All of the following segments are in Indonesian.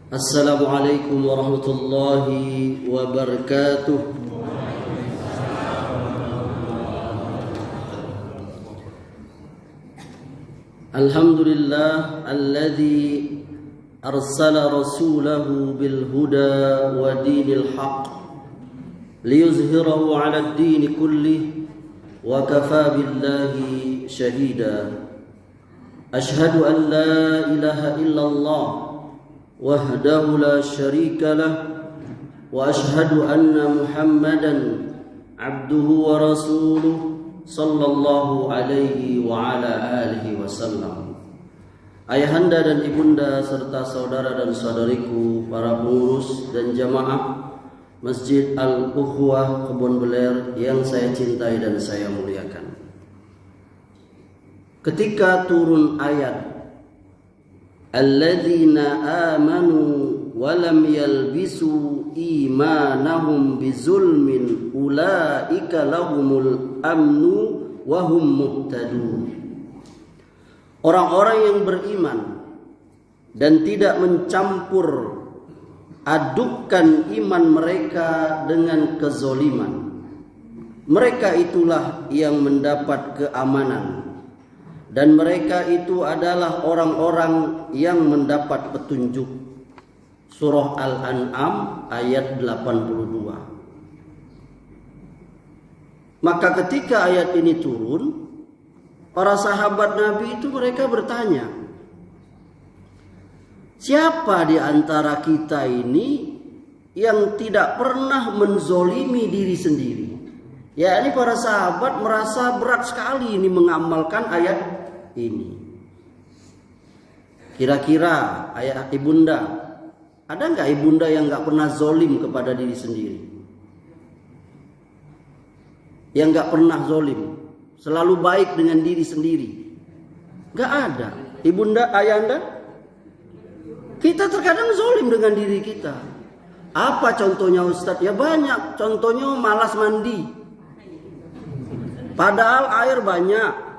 Assalamualaikum warahmatullahi wabarakatuh. Alhamdulillah alladzi arsala rasulahu bil huda wa dinil haqq liyuzhirahu 'ala ad-din kullih wa kafa billahi shahida. Ashhadu an la ilaha illallah wahdahu la syarika lah wa ashhadu anna Muhammadan abduhu wa rasuluh sallallahu alaihi wa ala alihi wasallam. Ayahanda dan ibunda serta saudara dan saudariku, para pengurus dan jamaah Masjid Al-Ukhuwah Kebon Beler yang saya cintai dan saya muliakan. Ketika turun ayat alladzina amanu wa lam yalbisu imanahum bizulmin ulaika lahumul amnu wa hum muhtadun. Orang-orang yang beriman dan tidak mencampur adukkan iman mereka dengan kezoliman, mereka itulah yang mendapat keamanan. Dan mereka itu adalah orang-orang yang mendapat petunjuk. Surah Al-An'am ayat 82. Maka ketika ayat ini turun, para sahabat Nabi itu mereka bertanya, siapa di antara kita ini yang tidak pernah menzolimi diri sendiri? Ya, ini para sahabat merasa berat sekali ini mengamalkan ayat ini. Kira-kira ayah ibunda, ada nggak ibunda yang nggak pernah zolim kepada diri sendiri? Yang nggak pernah zolim, selalu baik dengan diri sendiri? Nggak ada. Ibunda, ayahanda, kita terkadang zolim dengan diri kita. Apa contohnya Ustadz? Ya banyak. Contohnya malas mandi. Padahal air banyak.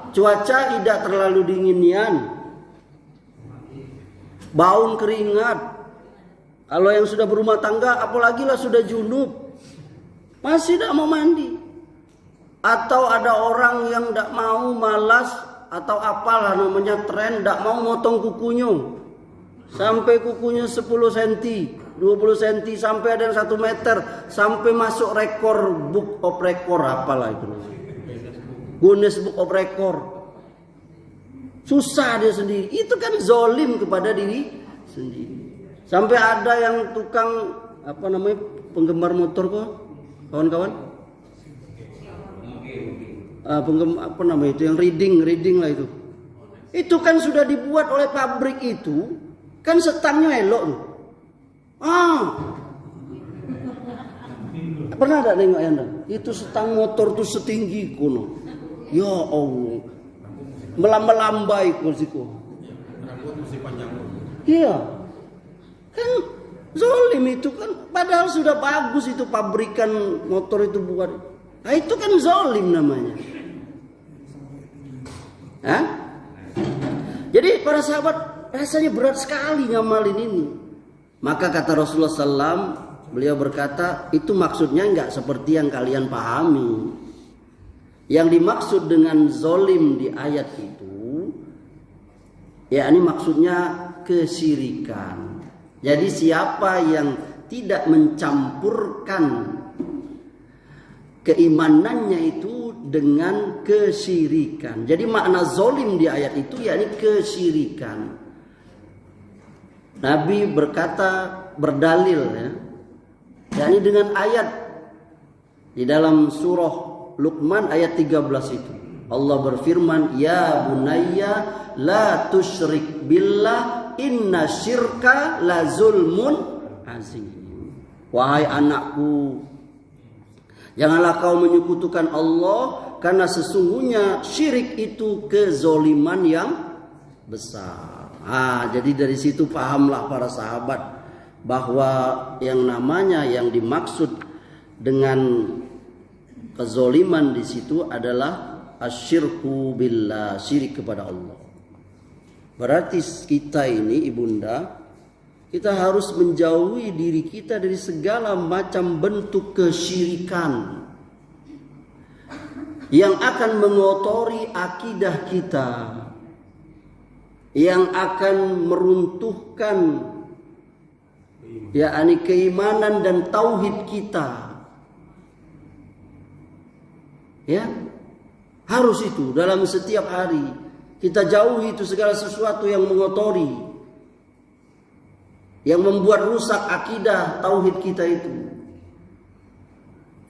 Cuaca tidak terlalu dinginian. Baun keringat. Kalau yang sudah berumah tangga, apalagi lah sudah junub, masih tidak mau mandi. Atau ada orang yang tidak mau, malas, atau apalah namanya tren, tidak mau motong kukunya. Sampai kukunya 10 cm, 20 cm, sampai ada yang 1 meter, sampai masuk rekor book of record, apalah itu, Guinness Book of Record. Susah dia sendiri. Itu kan zolim kepada diri sendiri. Sampai ada yang tukang penggemar motor kok, kawan-kawan. Itu yang reading lah itu. Itu kan sudah dibuat oleh pabrik itu, kan setangnya elok tuh. Pernah ada nengok Anda? Itu setang motor tuh setinggi kuno. Ya Allah, melambai kursiku. Rambut mesti panjang. Iya, kan zolim itu kan. Padahal sudah bagus itu pabrikan motor itu buat. Nah itu kan zolim namanya. Jadi para sahabat rasanya berat sekali ngamalin ini. Maka kata Rasulullah SAW, beliau berkata, itu maksudnya enggak seperti yang kalian pahami. Yang dimaksud dengan zolim di ayat itu, ya ini maksudnya kesyirikan. Jadi siapa yang tidak mencampurkan keimanannya itu dengan kesyirikan. Jadi makna zolim di ayat itu yakni kesyirikan. Nabi berkata, berdalil ya, yakni dengan ayat di dalam surah Luqman ayat 13 itu. Allah berfirman, ya bunayya la tusyrik billah inna syirka la zulmun azim. Wahai anakku, janganlah kau menyekutukan Allah, karena sesungguhnya syirik itu kezoliman yang besar. Jadi dari situ pahamlah para sahabat bahwa yang namanya yang dimaksud dengan kezoliman di situ adalah asyirku billah, syirik kepada Allah. Berarti kita ini ibunda, kita harus menjauhi diri kita dari segala macam bentuk kesyirikan yang akan mengotori akidah kita, yang akan meruntuhkan yakni keimanan dan tauhid kita. Ya, harus itu dalam setiap hari. Kita jauhi itu segala sesuatu yang mengotori, yang membuat rusak akidah tauhid kita itu.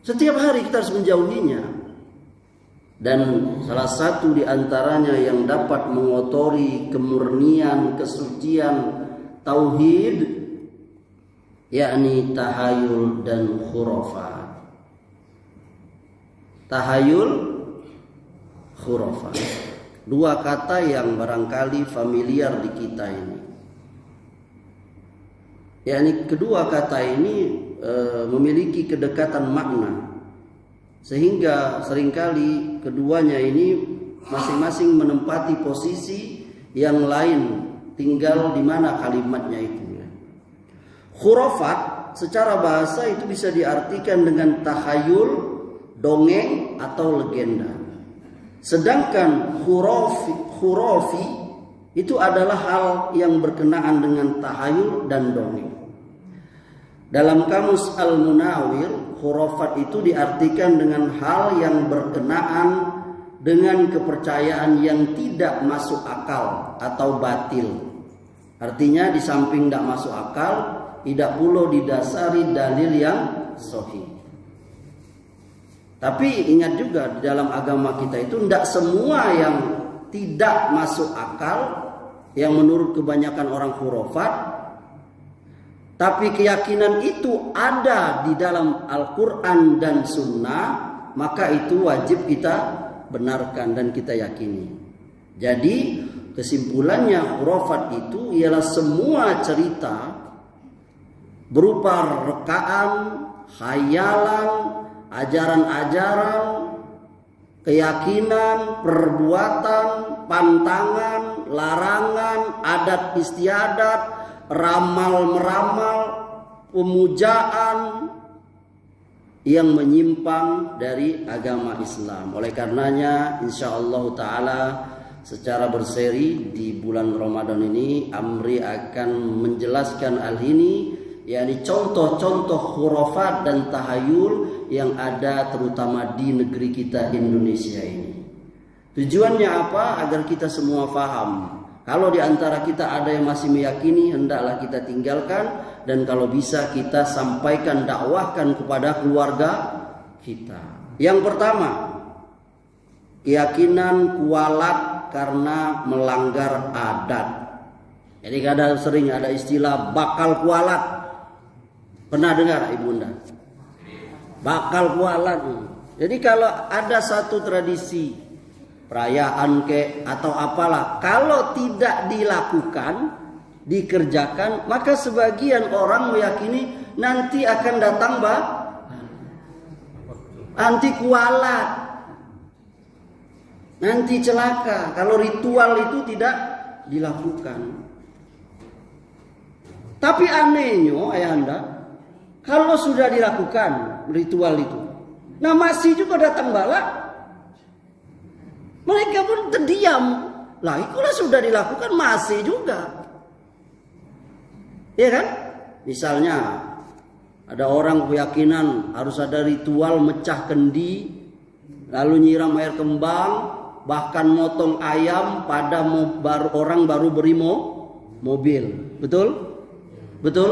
Setiap hari kita harus menjauhinya. Dan salah satu di antaranya yang dapat mengotori kemurnian, kesucian tauhid, yakni tahayul dan khurafat. Tahayul, khurafat. Dua kata yang barangkali familiar di kita ini. yakni kedua kata ini memiliki kedekatan makna, sehingga seringkali keduanya ini masing-masing menempati posisi yang lain, tinggal di mana kalimatnya itu. Khurafat secara bahasa itu bisa diartikan dengan takhayul, dongeng atau legenda. Sedangkan khurafi itu adalah hal yang berkenaan dengan tahayul dan dongeng. Dalam kamus Al-Munawir, khurafat itu diartikan dengan hal yang berkenaan dengan kepercayaan yang tidak masuk akal atau batil. Artinya di samping tidak masuk akal, tidak pula didasari dalil yang sahih. Tapi ingat juga di dalam agama kita itu tidak semua yang tidak masuk akal, yang menurut kebanyakan orang khurafat, tapi keyakinan itu ada di dalam Al-Quran dan Sunnah, maka itu wajib kita benarkan dan kita yakini. Jadi kesimpulannya khurafat itu ialah semua cerita berupa rekaan, khayalan, ajaran-ajaran, keyakinan, perbuatan, pantangan, larangan, adat istiadat, ramal-meramal, pemujaan yang menyimpang dari agama Islam. Oleh karenanya insyaallah ta'ala secara berseri di bulan Ramadan ini Amri akan menjelaskan hal ini, yakni contoh-contoh khurafat dan tahayul yang ada terutama di negeri kita Indonesia ini. Tujuannya apa? Agar kita semua paham. Kalau di antara kita ada yang masih meyakini, hendaklah kita tinggalkan, dan kalau bisa kita sampaikan, dakwahkan kepada keluarga kita. Yang pertama, keyakinan kualat karena melanggar adat. Jadi kadang sering ada istilah bakal kualat. Pernah dengar ibunda? Bakal kualat. Jadi kalau ada satu tradisi, perayaan atau apalah, kalau tidak dilakukan, dikerjakan, maka sebagian orang meyakini nanti akan datang nanti kualat, nanti celaka kalau ritual itu tidak dilakukan. Tapi anehnya ayahanda, kalau sudah dilakukan ritual itu, nah masih juga datang bala, mereka pun terdiam. Lah, kalau sudah dilakukan masih juga. Ya kan? Misalnya ada orang keyakinan harus ada ritual mecah kendi, lalu nyiram air kembang, bahkan motong ayam pada orang baru beri mobil. Betul? Betul?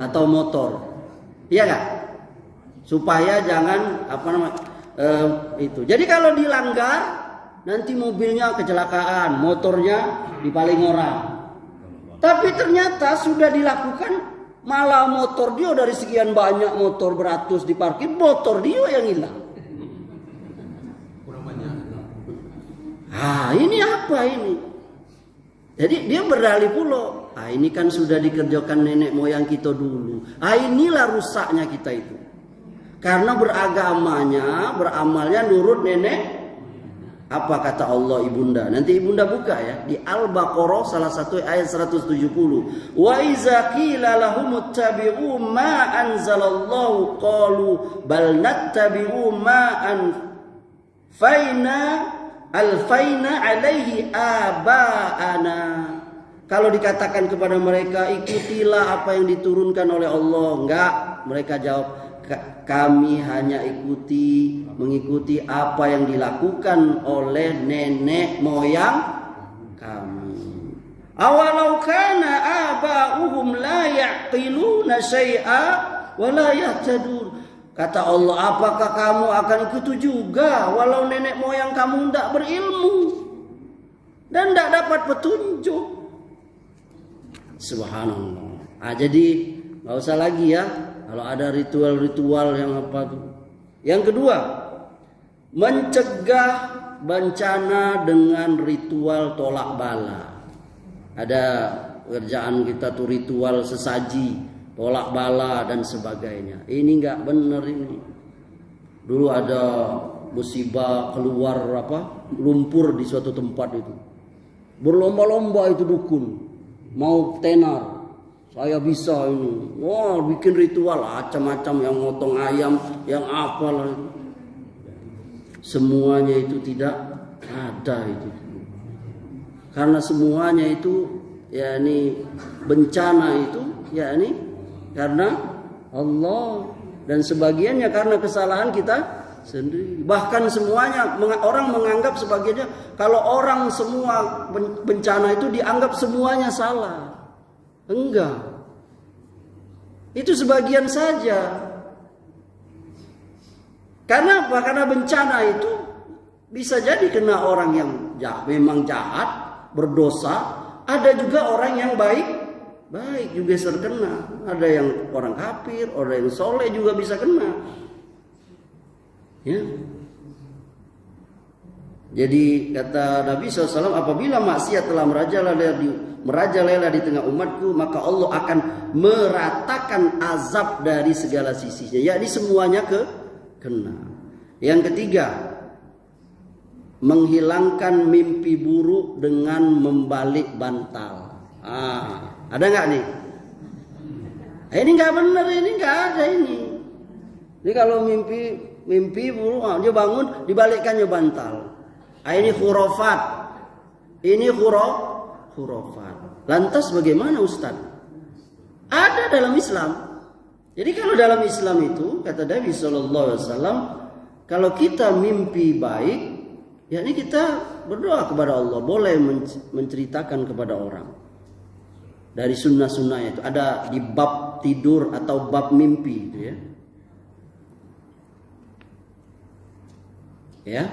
Atau motor. Iya enggak? Supaya jangan itu. Jadi kalau dilanggar, nanti mobilnya kecelakaan, motornya dipaling orang. Tapi ternyata sudah dilakukan, malah motor dia dari sekian banyak motor beratus diparkir, motor dia yang hilang. Ini apa ini? Jadi dia berdalih pula, ini kan sudah dikerjakan nenek moyang kita dulu. Inilah rusaknya kita itu. Karena beragamanya, beramalnya nurut nenek Apa kata Allah ibunda? Nanti ibunda buka ya di Al-Baqarah salah satu ayat 170. Wa iza qila lahum ittabi'u ma anzalallahu qalu bal nattabi'u ma alfaina alaihi aba'ana. Kalau dikatakan kepada mereka ikutilah apa yang diturunkan oleh Allah, enggak, mereka jawab kami hanya mengikuti apa yang dilakukan oleh nenek moyang kami. Awalau kana aba'uhum la ya'qiluna syai'a wa la yahtadun. Kata Allah, apakah kamu akan ikuti juga walau nenek moyang kamu tidak berilmu dan tidak dapat petunjuk? Subhanallah. Jadi nggak usah lagi ya kalau ada ritual-ritual yang apa tuh. Yang kedua, mencegah bencana dengan ritual tolak bala. Ada kerjaan kita tuh ritual sesaji, tolak bala dan sebagainya. Ini nggak benar ini. Dulu ada musibah keluar lumpur di suatu tempat itu. Berlomba-lomba itu dukun mau tenar. Saya bisa ini. Wah, bikin ritual macam-macam, yang motong ayam, yang apalah. Semuanya itu tidak ada itu. Karena semuanya itu yakni bencana itu yakni karena Allah dan sebagiannya karena kesalahan kita sendiri. Bahkan semuanya orang menganggap sebagiannya kalau orang semua bencana itu dianggap semuanya salah. Enggak. Itu sebagian saja. Karena apa? Karena bencana itu bisa jadi kena orang yang memang jahat, berdosa. Ada juga orang yang baik juga terkena. Ada yang orang kafir, orang yang soleh juga bisa kena. Ya. Jadi kata Nabi SAW, apabila maksiat telah merajalela di tengah umatku, maka Allah akan meratakan azab dari segala sisinya. Yakni semuanya kena. Yang ketiga, menghilangkan mimpi buruk dengan membalik bantal. Ada nggak nih? Ini nggak benar, ini nggak ada ini. Ini kalau mimpi buruk, dia bangun dibalikkannya bantal. Ini khurafat. Ini khurafat. Lantas bagaimana Ustaz? Ada dalam Islam. Jadi kalau dalam Islam itu kata Nabi SAW, kalau kita mimpi baik, yakni kita berdoa kepada Allah, boleh menceritakan kepada orang. Dari sunnah-sunnah itu ada di bab tidur atau bab mimpi itu ya. Ya.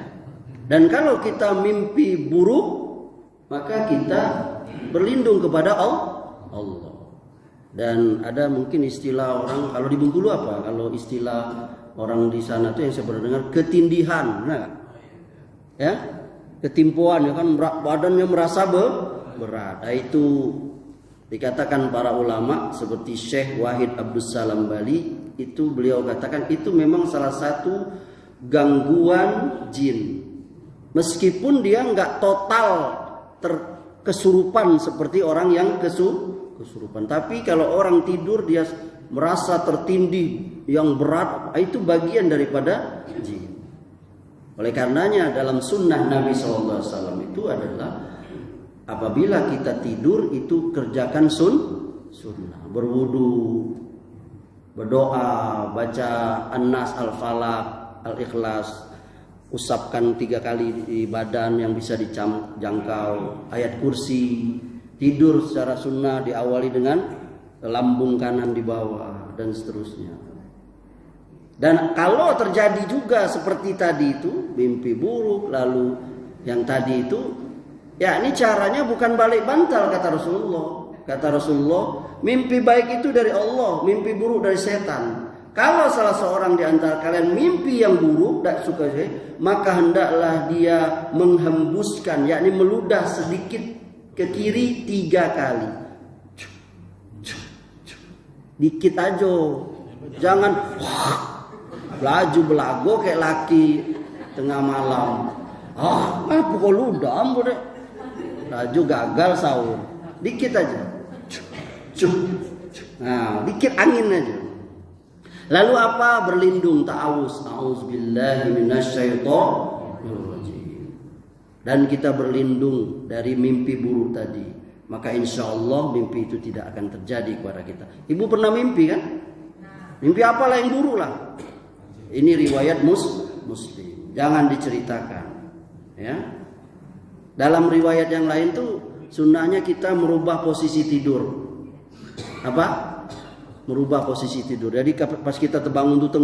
Dan kalau kita mimpi buruk, maka kita berlindung kepada Allah. Dan ada mungkin istilah orang kalau di Bengkulu apa? Kalau istilah orang di sana tuh yang saya pernah dengar ketindihan, benar gak? Ya, ketimpuan ya kan, badannya merasa berat. Nah, itu dikatakan para ulama seperti Syekh Wahid Abdus Salam Bali, itu beliau katakan itu memang salah satu gangguan jin. Meskipun dia nggak total kesurupan seperti orang yang kesurupan, tapi kalau orang tidur dia merasa tertindih yang berat, itu bagian daripada jin. Oleh karenanya dalam sunnah Nabi SAW itu adalah apabila kita tidur itu kerjakan sunnah, berwudu, berdoa, baca An-Nas, Al-Falaq, Al-Ikhlas, usapkan 3 kali di badan yang bisa dijangkau, ayat kursi, tidur secara sunnah diawali dengan lambung kanan di bawah dan seterusnya. Dan kalau terjadi juga seperti tadi itu, mimpi buruk, lalu yang tadi itu, ya ini caranya bukan balik bantal kata Rasulullah. Kata Rasulullah, mimpi baik itu dari Allah, mimpi buruk dari setan. Kalau salah seorang di antara kalian mimpi yang buruk, tak suka saya, maka hendaklah dia menghembuskan, yakni meludah sedikit ke kiri 3 kali. Dikit aja, jangan laju belago kayak laki tengah malam. pukul udah ampun deh. Raju gagal sahur. Dikit aja. Nah, dikit angin aja. Lalu apa? Berlindung, ta'awuz. A'udzubillahi minasyaitonirrajim. Dan kita berlindung dari mimpi buruk tadi. Maka insya Allah mimpi itu tidak akan terjadi kepada kita. Ibu pernah mimpi kan? Mimpi apalah yang buruk lah. Ini riwayat Muslim. Jangan diceritakan. Ya. Dalam riwayat yang lain tuh sunnahnya kita merubah posisi tidur. Apa? Merubah posisi tidur. Jadi pas kita terbangun tuh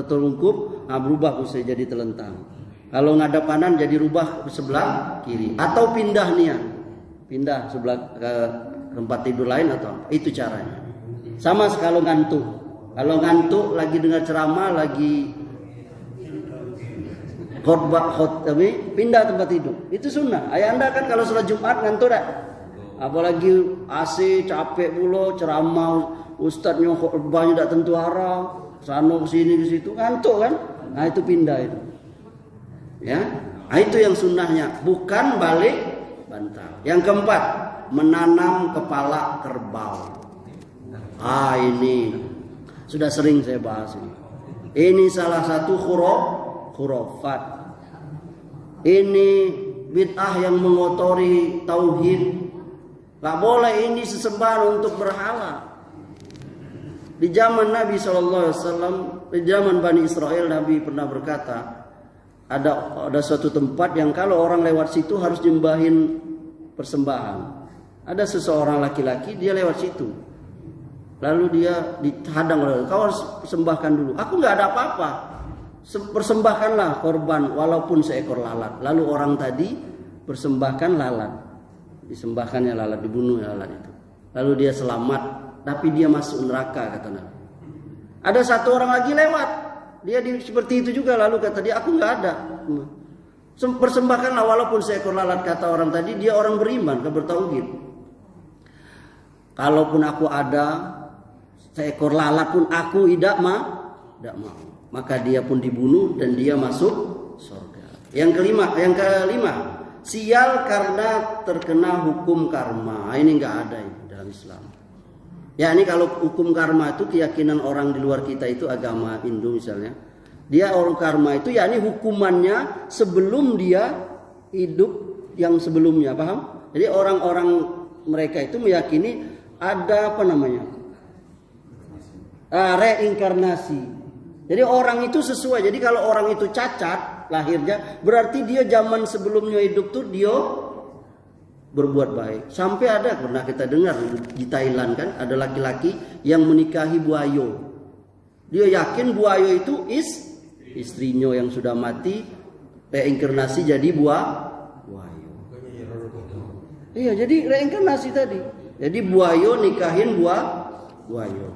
terlungkup, berubah posisi jadi telentang. Kalau ngadap kanan jadi rubah ke sebelah kiri. Atau pindah niat. Pindah sebelah ke tempat tidur lain atau apa. Itu caranya. Sama kalau ngantuk. Kalau ngantuk lagi dengar ceramah, lagi khotbah, pindah tempat tidur. Itu sunnah. Ayah anda kan kalau sholat Jumat ngantuk tak? Apalagi AC capek pula, ceramah ustadznya khotbahnya tak tentu arah, sana sini di situ ngantuk kan? Nah itu pindah itu. Ya, nah, itu yang sunnahnya, bukan balik bantal. Yang keempat, menanam kepala kerbau. Ini sudah sering saya bahas ini. Ini salah satu khurafat. Ini bid'ah yang mengotori tauhid. Gak boleh ini sesembahan untuk berhala. Di zaman Nabi SAW, di zaman Bani Israel, Nabi pernah berkata, ada suatu tempat yang kalau orang lewat situ harus nyembahin persembahan. Ada seseorang laki-laki, dia lewat situ. Lalu dia dihadang oleh, kau harus persembahkan dulu. Aku nggak ada apa-apa. Persembahkanlah korban walaupun seekor lalat. Lalu orang tadi persembahkan lalat. Disembahkannya lalat, dibunuh lalat itu. Lalu dia selamat, tapi dia masuk neraka kata Nabi. Ada satu orang lagi lewat, dia seperti itu juga. Lalu kata dia, aku nggak ada. Persembahkanlah walaupun seekor lalat kata orang tadi. Dia orang beriman, bertauhid. Kalaupun aku ada seekor lalat pun aku tidak mau. Maka dia pun dibunuh dan dia masuk surga. Yang kelima, sial karena terkena hukum karma. Ini nggak ada ini dalam Islam. Ya ini kalau hukum karma itu keyakinan orang di luar kita itu agama Hindu misalnya. Dia orang karma itu ya ini hukumannya sebelum dia hidup yang sebelumnya, paham? Jadi orang-orang mereka itu meyakini ada apa namanya? Reinkarnasi. Jadi orang itu sesuai. Jadi kalau orang itu cacat lahirnya, berarti dia zaman sebelumnya hidup tuh dia berbuat baik. Sampai ada pernah kita dengar di Thailand kan, ada laki-laki yang menikahi buayo. Dia yakin buayo itu istrinya yang sudah mati reinkarnasi jadi buayo. Iya, jadi reinkarnasi tadi. Jadi buayo nikahin buayo.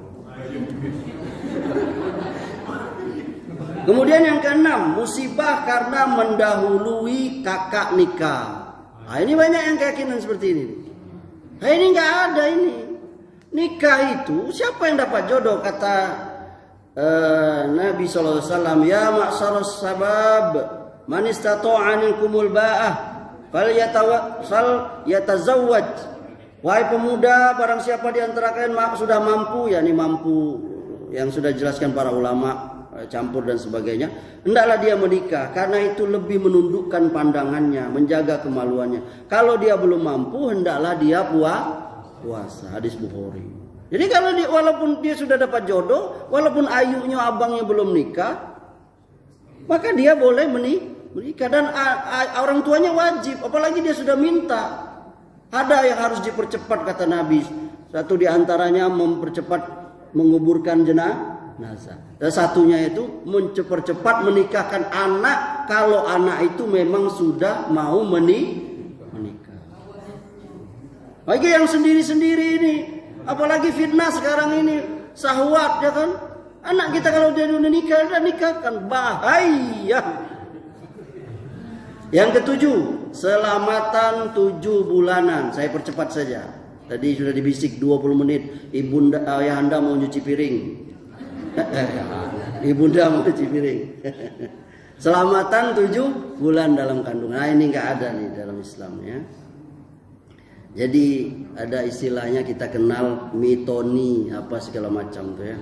Kemudian yang keenam, musibah karena mendahului kakak nikah. Nah, ini banyak yang keyakinan seperti ini. Nah, ini nggak ada ini. Nikah itu siapa yang dapat jodoh kata Nabi SAW, ya ma'syaras sabab man istata'a minkumul ba'ah falyatazawwaj. Wahai pemuda, barang siapa di antara kalian sudah mampu, yakni mampu yang sudah dijelaskan para ulama, campur dan sebagainya, hendaklah dia menikah karena itu lebih menundukkan pandangannya, menjaga kemaluannya. Kalau dia belum mampu, hendaklah dia puasa. Hadis Bukhari. Jadi kalau walaupun dia sudah dapat jodoh, walaupun ayunya abangnya belum nikah, maka dia boleh menikah dan orang tuanya wajib, apalagi dia sudah minta. Ada yang harus dipercepat kata Nabi. Satu di antaranya mempercepat menguburkan jenazah. Dan satunya itu mempercepat menikahkan anak kalau anak itu memang sudah mau menikah. Bagi yang sendiri-sendiri ini, apalagi fitnah sekarang ini, syahwat ya kan? Anak kita kalau dia udah nikahkan bahaya. Yang ketujuh, selamatan 7 bulanan. Saya percepat saja. Tadi sudah dibisik 20 menit. Ayah anda mau nyuci piring. Ibunda mau cuci piring. Selamatan 7 bulan dalam kandungan. Nah, ini nggak ada nih dalam Islam ya. Jadi ada istilahnya kita kenal mitoni apa segala macam tuh ya.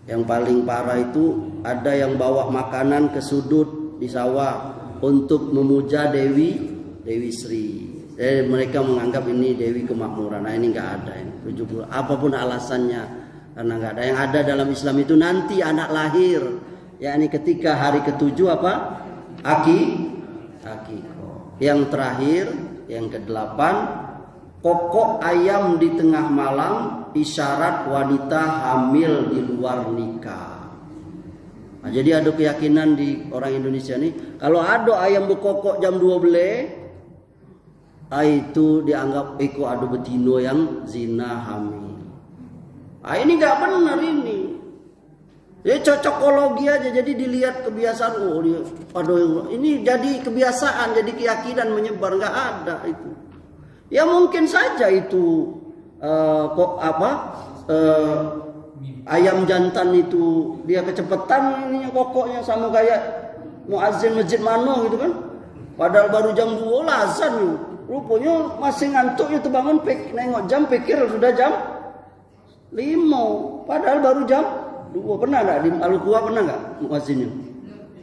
Yang paling parah itu ada yang bawa makanan ke sudut di sawah untuk memuja Dewi Sri. Mereka menganggap ini Dewi Kemakmuran. Nah, ini nggak ada ini 70. Apapun alasannya karena nggak ada. Yang ada dalam Islam itu nanti anak lahir, yakni ketika hari ke-7 apa? Akikoh. Yang terakhir, yang ke-8, kokok ayam di tengah malam, isyarat wanita hamil di luar nikah. Nah, jadi ada keyakinan di orang Indonesia nih, kalau ada ayam berkokok jam 12, itu dianggap eko ada betino yang zina hamil. Nah, ini nggak benar ini. Ya cocokologi aja, jadi dilihat kebiasaan. Oh dia, aduh, ini jadi kebiasaan, jadi keyakinan menyebar, nggak ada itu. Ya mungkin saja itu ayam jantan itu dia kecepatan ininya kokoknya sama kayak muazzin masjid mano gitu kan. Padahal baru jam 2 lah azan yuk. Rupanya masih ngantuk itu bangun nengok jam pikir sudah jam 5. Padahal baru jam 2. Pernah enggak di Al-Quwa pernah enggak muazzinnya?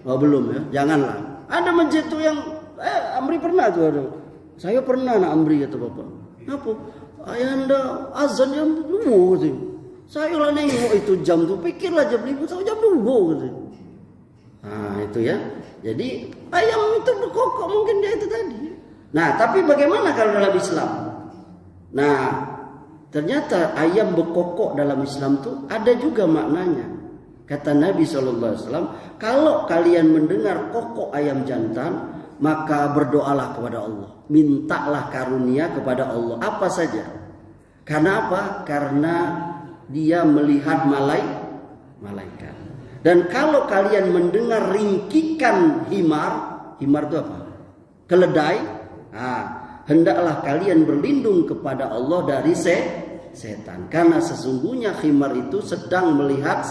Oh belum ya. Janganlah. Ada masjid tuh yang Amri pernah tuh ada. Saya pernah nak Amri kata bapak. Apa? Ayanda azan jam 2 gitu. Saya lah nengok itu jam tuh pikirlah jam 5 atau jam 2 gitu. Nah, itu ya. Jadi ayam itu berkokok mungkin dia itu tadi. Nah, tapi bagaimana kalau dalam Islam? Nah, ternyata ayam berkokok dalam Islam tuh ada juga maknanya. Kata Nabi SAW, kalau kalian mendengar kokok ayam jantan, maka berdoalah kepada Allah. Mintalah karunia kepada Allah. Apa saja. Karena apa? Karena dia melihat malaikat. Dan kalau kalian mendengar ringkikan himar itu apa? Keledai. Hendaklah kalian berlindung kepada Allah dari setan. Karena sesungguhnya himar itu sedang melihat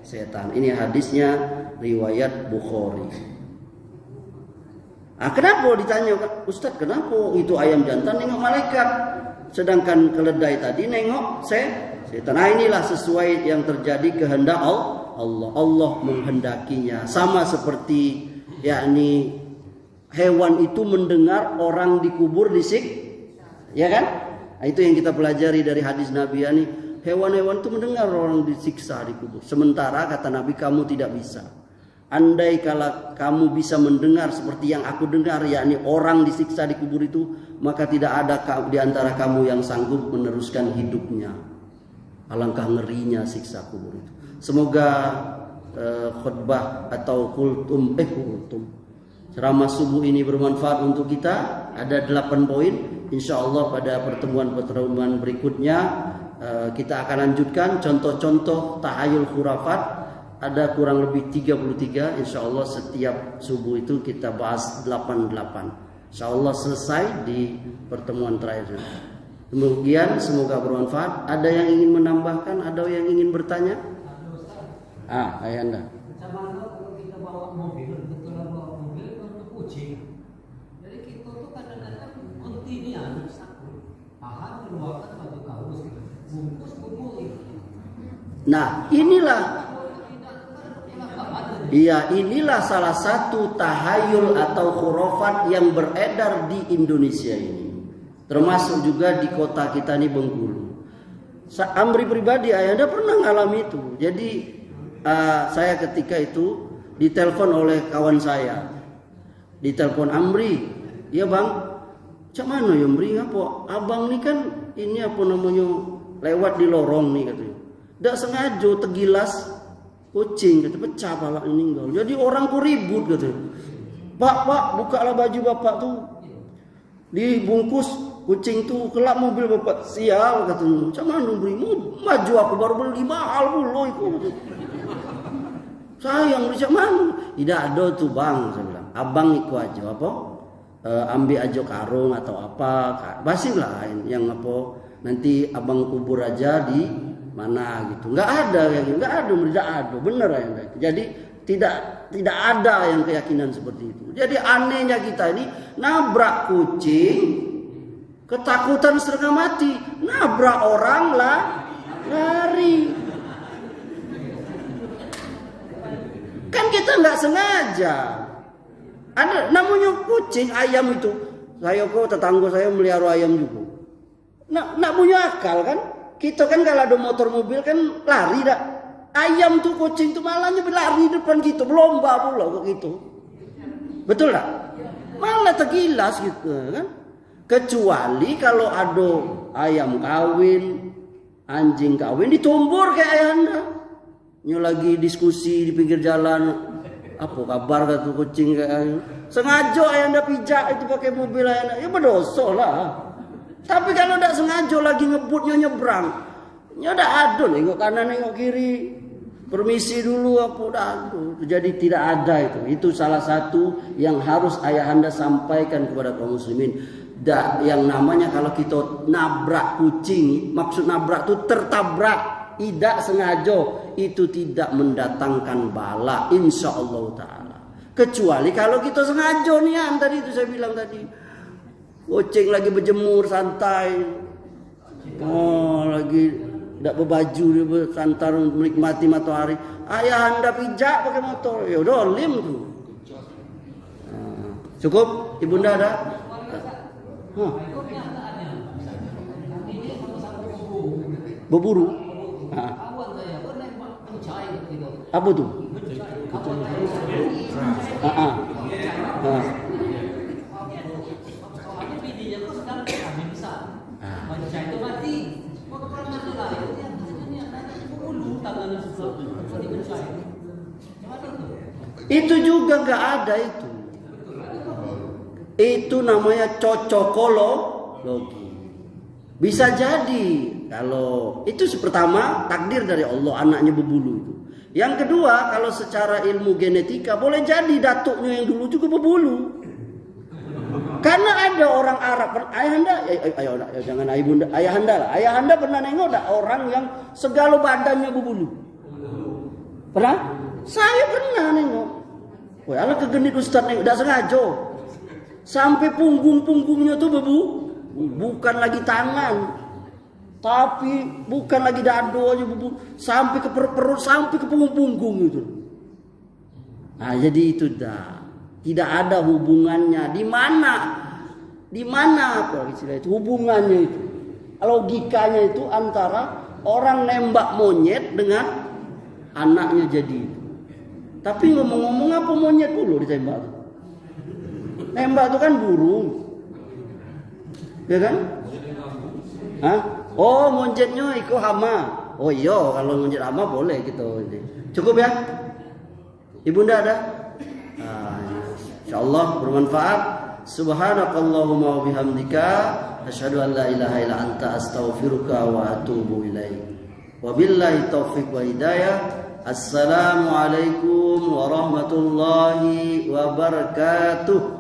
setan. Ini hadisnya riwayat Bukhari. Kenapa ditanya Ustaz, kenapa itu ayam jantan nengok malaikat, sedangkan keledai tadi nengok setan? Nah, inilah sesuai yang terjadi kehendak Allah. Allah menghendakinya. Sama seperti yakni hewan itu mendengar orang dikubur ya kan? Nah, itu yang kita pelajari dari hadis Nabi ya nih. Hewan-hewan itu mendengar orang disiksa dikubur. Sementara kata Nabi kamu tidak bisa. Andai kalau kamu bisa mendengar seperti yang aku dengar, yakni orang disiksa dikubur itu, maka tidak ada di antara kamu yang sanggup meneruskan hidupnya. Alangkah ngerinya siksa kubur itu. Semoga khutbah atau kultum ceramah subuh ini bermanfaat untuk kita. Ada 8 poin. Insya Allah pada pertemuan berikutnya kita akan lanjutkan contoh-contoh tahayul khurafat. Ada kurang lebih 33. Insya Allah setiap subuh itu kita bahas 8. Insya Allah selesai di pertemuan terakhir. Kemudian semoga bermanfaat. Ada yang ingin menambahkan? Ada yang ingin bertanya? Ayanda. Kalau kita bawa mobil, kebetulan bawa mobil untuk kucing. Jadi kita tuh kadang-kadang kontinian satu, pahan keluarkan baju kaos, bungkus bubur. Nah, inilah salah satu tahayul atau khurafat yang beredar di Indonesia ini. Termasuk juga di kota kita ini Bengkulu. Amri pribadi Ayanda pernah ngalami itu. Jadi saya ketika itu ditelepon oleh kawan saya. Ditelepon Amri, "Ya Bang, cak mana ya Amri apa? Abang nih kan ini apa namanya lewat di lorong nih katanya. Ndak sengaja tegilas kucing kata pecah pala meninggal. Jadi orang ku ribut katanya. Pak, bukalah baju bapak tuh. Dibungkus kucing tuh kelak mobil bapak. Sial katanya. Cak mana Amri? Maju aku baru beli mahal pula itu. Sayang macam mana? Tidak ada tuh Bang, saya bilang. Abang ikut aja apa? Ambil aja karung atau apa? Basi lain yang apa? Nanti abang kubur aja di mana gitu. Enggak ada kayak gitu. Enggak ada, benar ya. Jadi tidak tidak ada yang keyakinan seperti itu. Jadi anehnya kita ini nabrak kucing ketakutan setengah mati, nabrak orang lah lari. Kan kita nggak sengaja. Ada namanya kucing, ayam itu. Saya kok tetangga saya melihara ayam juga. Nak punya akal kan? Kita kan kalau ada motor mobil kan lari dah. Ayam tuh kucing tuh malahnya berlari depan gitu, berlomba pula kok gitu. Betul tak? Malah tergilas gitu kan? Kecuali kalau ada ayam kawin, anjing kawin ditumbur kayak ayah anda. Nyo lagi diskusi di pinggir jalan, apa kabar kata kucing kayak sengaja ayah anda pijak itu pakai mobil ayah anda, ya berdosa lah. Tapi kalau tidak sengaja lagi ngebutnya nyebrang, ya udah aduh nengok kanan nengok kiri, permisi dulu apa udah aduh. Jadi tidak ada itu. Itu salah satu yang harus ayah anda sampaikan kepada kaum muslimin. Yang namanya kalau kita nabrak kucing, maksud nabrak itu tertabrak, tidak sengaja, itu tidak mendatangkan bala insyaallah taala. Kecuali kalau kita sengaja nih, tadi itu saya bilang tadi. Kucing lagi berjemur santai. Oh, lagi tidak berbaju, dia bersantar menikmati matahari. Ayah anda pijak pakai motor. Ya udah lim tuh. Cukup? Ibunda ada? Berburu. Apa tuh? Itu juga nggak ada itu. Itu namanya cocokologi. Bisa jadi kalau itu pertama takdir dari Allah anaknya berbulu itu. Yang kedua kalau secara ilmu genetika boleh jadi datuknya yang dulu juga berbulu. Karena ada orang Arab, ayahanda, jangan ibunda, ayahanda lah. Ayahanda pernah nengok ada orang yang segala badannya berbulu. Pernah? Saya pernah nengok. Wah, ala kegenit ustaz nengok, tidak sengaja. Sampai punggung-punggungnya tuh bebu, bukan lagi tangan, tapi bukan lagi dado aja bebu, sampai ke perut, sampai ke punggung-punggung itu. Nah, jadi itu dah. Tidak ada hubungannya. Di mana apa istilah itu? Hubungannya itu. Logikanya itu antara orang nembak monyet dengan anaknya jadi itu. Tapi ngomong-ngomong apa monyet dulu ditembak? Nembak itu kan burung. Ya kan? Hah? Oh, monyetnya ikut hama. Oh iya, kalau monyet hama boleh gitu. Cukup ya? Ibunda ada? InsyaAllah bermanfaat. Subhanakallahumma wa bihamdika asyhadu an la ilaha illa anta astaghfiruka wa atubu ilaik. Wabillahi taufiq wa hidayah. Assalamualaikum warahmatullahi wabarakatuh.